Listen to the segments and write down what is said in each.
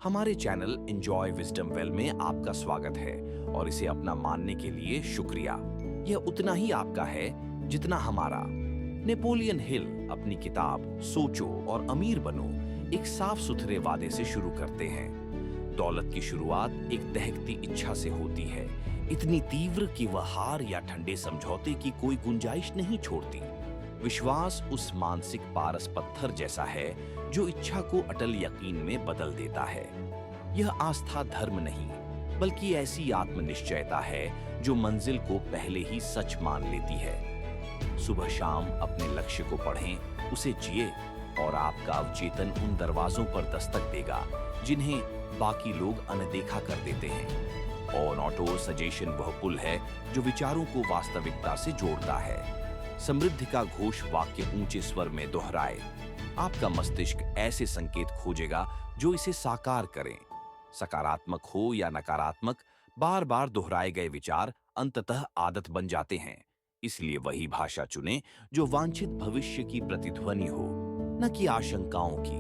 हमारे channel enjoy wisdom well में आपका स्वागत है और इसे अपना मानने के लिए शुक्रिया। यह उतना ही आपका है जितना हमारा। नेपोलियन हिल अपनी किताब सोचो और अमीर बनो एक साफ सुथरे वादे से शुरू करते हैं। दौलत की शुरुआत एक दहकती इच्छा से होती है, इतनी तीव्र कि वह हार या ठंडे समझौते की कोई गुंजाइश नहीं छोड़ती। विश्वास उस मानसिक पारस पत्थर जैसा है जो इच्छा को अटल यकीन में बदल देता है। यह आस्था धर्म नहीं, बल्कि ऐसी आत्मनिश्चयता है जो मंजिल को पहले ही सच मान लेती है। सुबह शाम अपने लक्ष्य को पढ़ें, उसे जिए और आपका अवचेतन उन दरवाजों पर दस्तक देगा जिन्हें बाकी लोग अनदेखा कर देते हैं। ऑन ऑटो सजेशन वह पुल है जो विचारों को वास्तविकता से जोड़ता है। समृद्धि का घोष वाक्य ऊंचे स्वर में दोहराए। आपका मस्तिष्क ऐसे संकेत खोजेगा जो इसे साकार करें। सकारात्मक हो या नकारात्मक, बार बार दोहराए गए विचार अंततः आदत बन जाते हैं। इसलिए वही भाषा चुनें जो वांछित भविष्य की प्रतिध्वनि हो, न कि आशंकाओं की।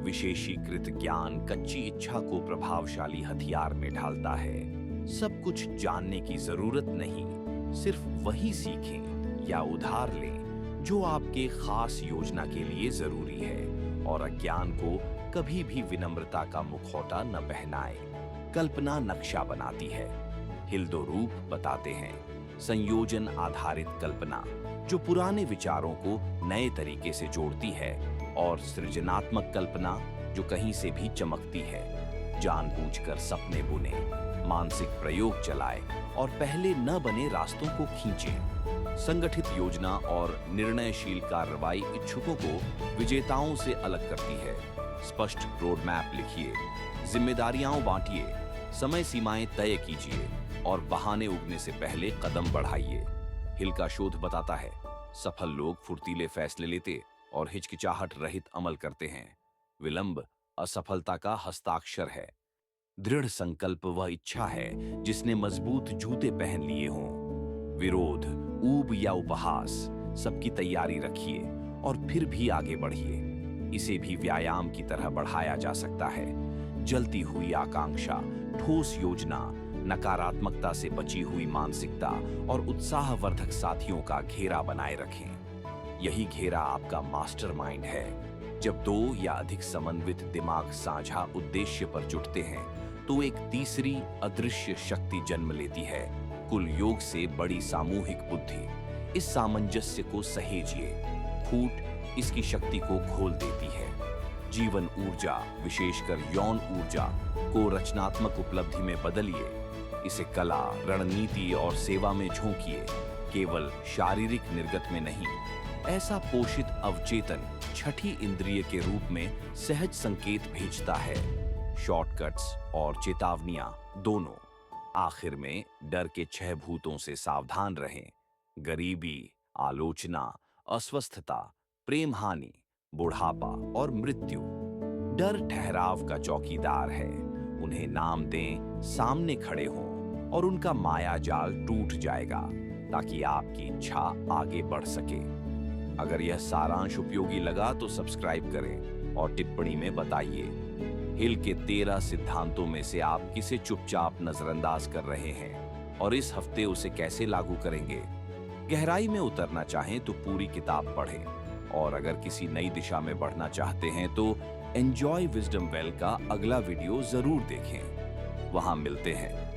विशेषीकृत ज्ञान कच्ची इच्छा को प्रभावशाली हथियार में ढालता है। सब कुछ जानने की जरूरत नहीं, सिर्फ वही सीखें या उधार लें जो आपके खास योजना के लिए जरूरी है, और अज्ञान को कभी भी विनम्रता का मुखौटा न पहनाए। कल्पना नक्शा बनाती है, हिल दो रूप बताते हैं। संयोजन आधारित कल्पना जो पुराने विचारों को नए तरीके से जोड़ती है, और सृजनात्मक कल्पना जो कहीं से भी चमकती है। जानबूझकर सपने बुने, मानसिक प्रयोग चलाए और पहले न बने रास्तों को खींचें। संगठित योजना और निर्णयशील कार्रवाई इच्छुकों को विजेताओं से अलग करती है। स्पष्ट रोड मैप लिखिए, जिम्मेदारियां बांटिए, समय सीमाएं तय कीजिए और बहाने उगने से पहले कदम बढ़ाइए। हिल का शोध बताता है, सफल लोग फुर्तीले फैसले लेते और हिचकिचाहट रहित अमल करते हैं। विलंब असफलता का हस्ताक्षर है। दृढ़ संकल्प वह इच्छा है जिसने मजबूत जूते पहन लिए हों। विरोध, ऊब या उपहास, सबकी तैयारी रखिए और फिर भी आगे बढ़िए। इसे भी व्यायाम की तरह बढ़ाया जा सकता है। जलती हुई आकांक्षा, ठोस योजना, नकारात्मकता से बची हुई मानसिकता और उत्साहवर्धक साथियों का घेरा बनाए रखें। यही घेरा आपका मास्टरमाइंड है। जब दो या अधिक समन्वित दिमाग साझा उद्देश्य पर जुटते हैं तो एक तीसरी अदृश्य शक्ति जन्म लेती है, कुल योग से बड़ी सामूहिक बुद्धि। इस सामंजस्य को सहेजिए। फूट इसकी शक्ति को खोल देती है। जीवन ऊर्जा, विशेषकर यौन ऊर्जा को रचनात्मक उपलब्धि में बदलिए। इसे कला, रणनीति और सेवा में झोंकिए, केवल शारीरिक निर्गत में नहीं। ऐसा पोषित अवचेतन छठी इंद्रिय के रूप में सहज संकेत भेजता है, शॉर्टकट्स और चेतावनियां दोनों। आखिर में डर के 6 भूतों से सावधान रहें। गरीबी, आलोचना, अस्वस्थता, प्रेम हानि, बुढ़ापा और मृत्यु। डर ठहराव का चौकीदार है। उन्हें नाम दें, सामने खड़े हों और उनका माया जाल टूट जाएगा ताकि आपकी इच्छा आगे बढ़ सके। अगर यह सारांश उपयोगी लगा तो सब्सक्राइब करें और टिप्पणी में बताइए हिल के 13 सिद्धांतों में से आप किसे चुपचाप नजरअंदाज कर रहे हैं और इस हफ्ते उसे कैसे लागू करेंगे। गहराई में उतरना चाहें तो पूरी किताब पढ़ें, और अगर किसी नई दिशा में बढ़ना चाहते हैं तो एंजॉय विजडम वेल का अगला वीडियो जरूर देखें। वहां मिलते हैं।